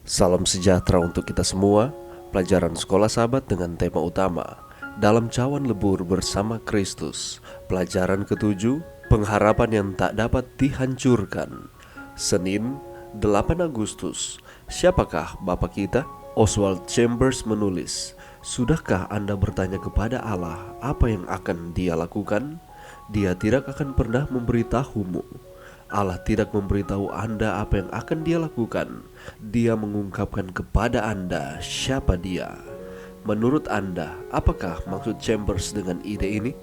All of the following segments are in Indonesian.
Salam sejahtera untuk kita semua. Pelajaran Sekolah Sahabat dengan tema utama Dalam Cawan Lebur Bersama Kristus. Pelajaran ke-7, pengharapan yang tak dapat dihancurkan. Senin, 8 Agustus. Siapakah Bapa kita? Oswald Chambers menulis, "Sudahkah Anda bertanya kepada Allah apa yang akan Dia lakukan? Dia tidak akan pernah memberitahumu. Allah tidak memberitahu Anda apa yang akan Dia lakukan. Dia mengungkapkan kepada Anda siapa Dia." Menurut Anda, apakah maksud Chambers dengan ide ini?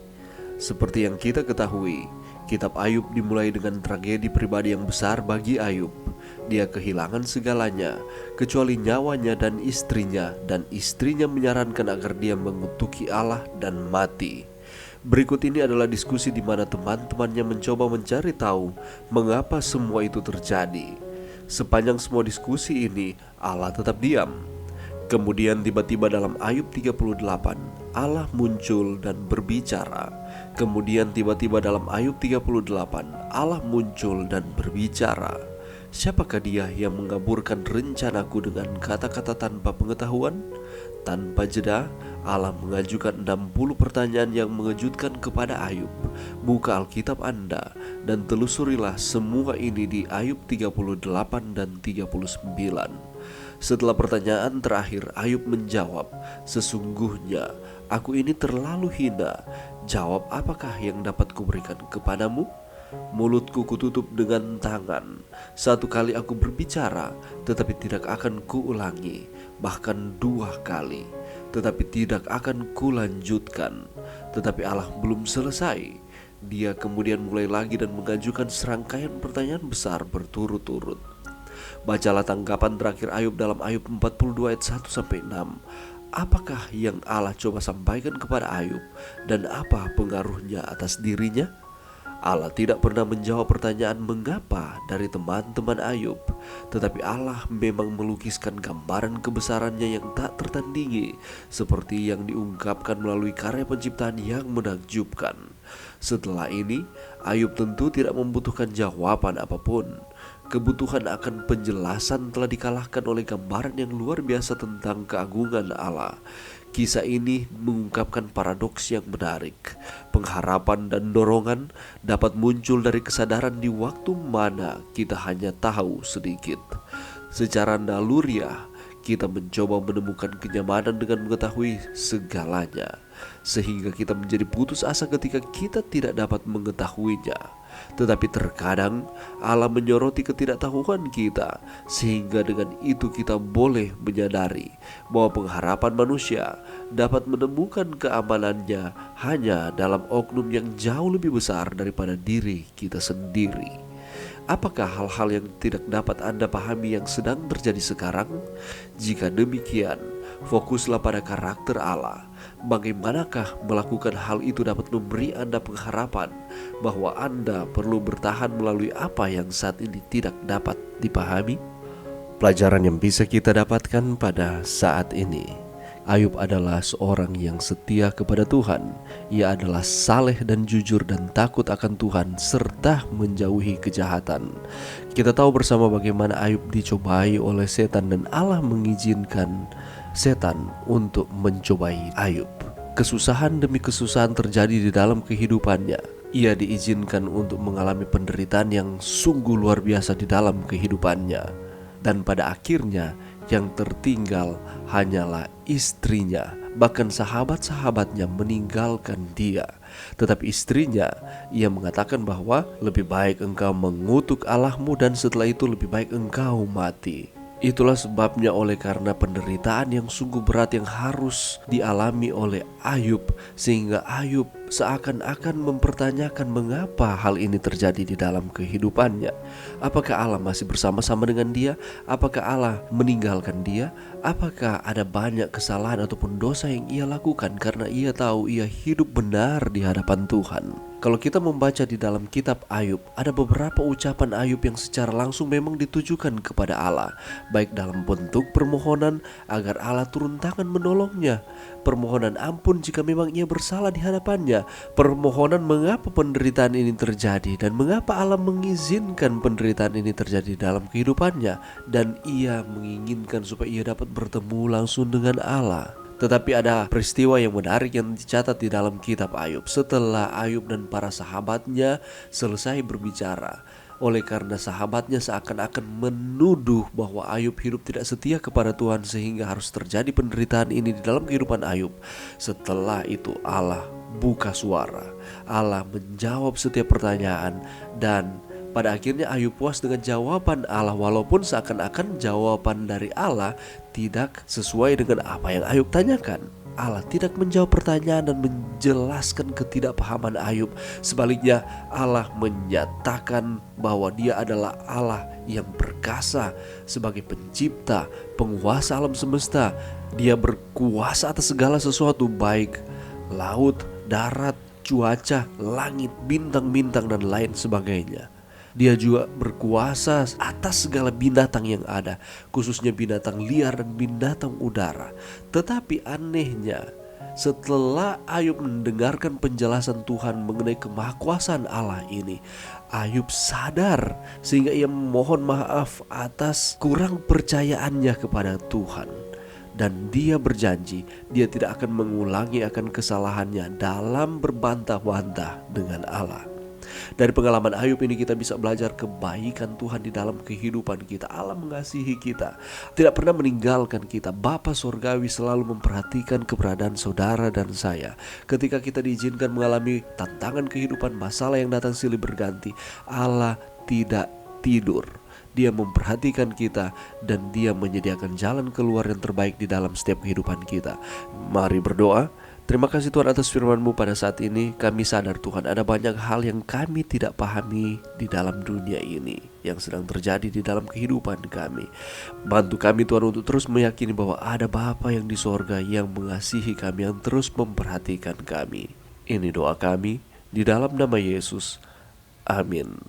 Seperti yang kita ketahui, kitab Ayub dimulai dengan tragedi pribadi yang besar bagi Ayub. Dia kehilangan segalanya, kecuali nyawanya dan istrinya menyarankan agar dia mengutuki Allah dan mati. Berikut ini adalah diskusi di mana teman-temannya mencoba mencari tahu mengapa semua itu terjadi. Sepanjang semua diskusi ini, Allah tetap diam. Kemudian tiba-tiba dalam Ayub 38, Allah muncul dan berbicara. Kemudian tiba-tiba dalam Ayub 38, Allah muncul dan berbicara. Siapakah Dia yang mengaburkan rencanaku dengan kata-kata tanpa pengetahuan? Tanpa jeda, Allah mengajukan 60 pertanyaan yang mengejutkan kepada Ayub. Buka Alkitab Anda dan telusurilah semua ini di Ayub 38 dan 39. Setelah pertanyaan terakhir, Ayub menjawab, "Sesungguhnya aku ini terlalu hina. Jawab apakah yang dapat kuberikan kepadamu? Mulutku kututup dengan tangan. Satu kali aku berbicara, tetapi tidak akan kuulangi. Bahkan 2 kali, tetapi tidak akan kulanjutkan." Tetapi Allah belum selesai. Dia kemudian mulai lagi dan mengajukan serangkaian pertanyaan besar berturut-turut. Bacalah tanggapan terakhir Ayub dalam Ayub 42 ayat 1-6. Apakah yang Allah coba sampaikan kepada Ayub dan apa pengaruhnya atas dirinya? Allah tidak pernah menjawab pertanyaan mengapa dari teman-teman Ayub, tetapi Allah memang melukiskan gambaran kebesarannya yang tak tertandingi, seperti yang diungkapkan melalui karya penciptaan yang menakjubkan. Setelah ini, Ayub tentu tidak membutuhkan jawaban apapun. Kebutuhan akan penjelasan telah dikalahkan oleh gambaran yang luar biasa tentang keagungan Allah. Kisah ini mengungkapkan paradoks yang menarik. Pengharapan dan dorongan dapat muncul dari kesadaran di waktu mana kita hanya tahu sedikit. Secara naluriah, kita mencoba menemukan kenyamanan dengan mengetahui segalanya, sehingga kita menjadi putus asa ketika kita tidak dapat mengetahuinya. Tetapi terkadang Allah menyoroti ketidaktahuan kita, sehingga dengan itu kita boleh menyadari bahwa pengharapan manusia dapat menemukan keamanannya hanya dalam oknum yang jauh lebih besar daripada diri kita sendiri. Apakah hal-hal yang tidak dapat Anda pahami yang sedang terjadi sekarang? Jika demikian, fokuslah pada karakter Allah. Bagaimanakah melakukan hal itu dapat memberi Anda pengharapan bahwa Anda perlu bertahan melalui apa yang saat ini tidak dapat dipahami? Pelajaran yang bisa kita dapatkan pada saat ini, Ayub adalah seorang yang setia kepada Tuhan. Ia adalah saleh dan jujur dan takut akan Tuhan serta menjauhi kejahatan. Kita tahu bersama bagaimana Ayub dicobai oleh setan dan Allah mengizinkan setan untuk mencobai Ayub. Kesusahan demi kesusahan terjadi di dalam kehidupannya. Ia diizinkan untuk mengalami penderitaan yang sungguh luar biasa di dalam kehidupannya. Dan pada akhirnya yang tertinggal hanyalah istrinya. Bahkan sahabat-sahabatnya meninggalkan dia. Tetapi istrinya, ia mengatakan bahwa lebih baik engkau mengutuk Allahmu dan setelah itu lebih baik engkau mati. Itulah sebabnya oleh karena penderitaan yang sungguh berat yang harus dialami oleh Ayub, sehingga Ayub seakan-akan mempertanyakan mengapa hal ini terjadi di dalam kehidupannya. Apakah Allah masih bersama-sama dengan dia? Apakah Allah meninggalkan dia? Apakah ada banyak kesalahan ataupun dosa yang ia lakukan karena ia tahu ia hidup benar di hadapan Tuhan? Kalau kita membaca di dalam kitab Ayub, ada beberapa ucapan Ayub yang secara langsung memang ditujukan kepada Allah, baik dalam bentuk permohonan agar Allah turun tangan menolongnya, permohonan ampun jika memang ia bersalah di hadapannya, selanjutnya, permohonan mengapa penderitaan ini terjadi dan mengapa Allah mengizinkan penderitaan ini terjadi dalam kehidupannya, dan ia menginginkan supaya ia dapat bertemu langsung dengan Allah. Tetapi ada peristiwa yang menarik yang dicatat di dalam kitab Ayub. Setelah Ayub dan para sahabatnya selesai berbicara, oleh karena sahabatnya seakan-akan menuduh bahwa Ayub hidup tidak setia kepada Tuhan sehingga harus terjadi penderitaan ini di dalam kehidupan Ayub. Setelah itu Allah buka suara, Allah menjawab setiap pertanyaan, dan pada akhirnya Ayub puas dengan jawaban Allah, walaupun seakan-akan jawaban dari Allah tidak sesuai dengan apa yang Ayub tanyakan. Allah tidak menjawab pertanyaan dan menjelaskan ketidakpahaman Ayub. Sebaliknya, Allah menyatakan bahwa Dia adalah Allah yang perkasa sebagai pencipta, penguasa alam semesta. Dia berkuasa atas segala sesuatu, baik laut, darat, cuaca, langit, bintang-bintang, dan lain sebagainya. Dia juga berkuasa atas segala binatang yang ada, khususnya binatang liar dan binatang udara. Tetapi anehnya, setelah Ayub mendengarkan penjelasan Tuhan mengenai kemahakuasaan Allah ini, Ayub sadar sehingga ia memohon maaf atas kurang percayaannya kepada Tuhan. Dan dia berjanji dia tidak akan mengulangi akan kesalahannya dalam berbantah-bantah dengan Allah. Dari pengalaman Ayub ini kita bisa belajar kebaikan Tuhan di dalam kehidupan kita. Allah mengasihi kita, tidak pernah meninggalkan kita. Bapa Surgawi selalu memperhatikan keberadaan saudara dan saya. Ketika kita diizinkan mengalami tantangan kehidupan, masalah yang datang silih berganti, Allah tidak tidur. Dia memperhatikan kita dan Dia menyediakan jalan keluar yang terbaik di dalam setiap kehidupan kita. Mari berdoa. Terima kasih Tuhan atas firman-Mu pada saat ini. Kami sadar Tuhan ada banyak hal yang kami tidak pahami di dalam dunia ini yang sedang terjadi di dalam kehidupan kami. Bantu kami Tuhan untuk terus meyakini bahwa ada Bapa yang di sorga yang mengasihi kami, yang terus memperhatikan kami. Ini doa kami di dalam nama Yesus. Amin.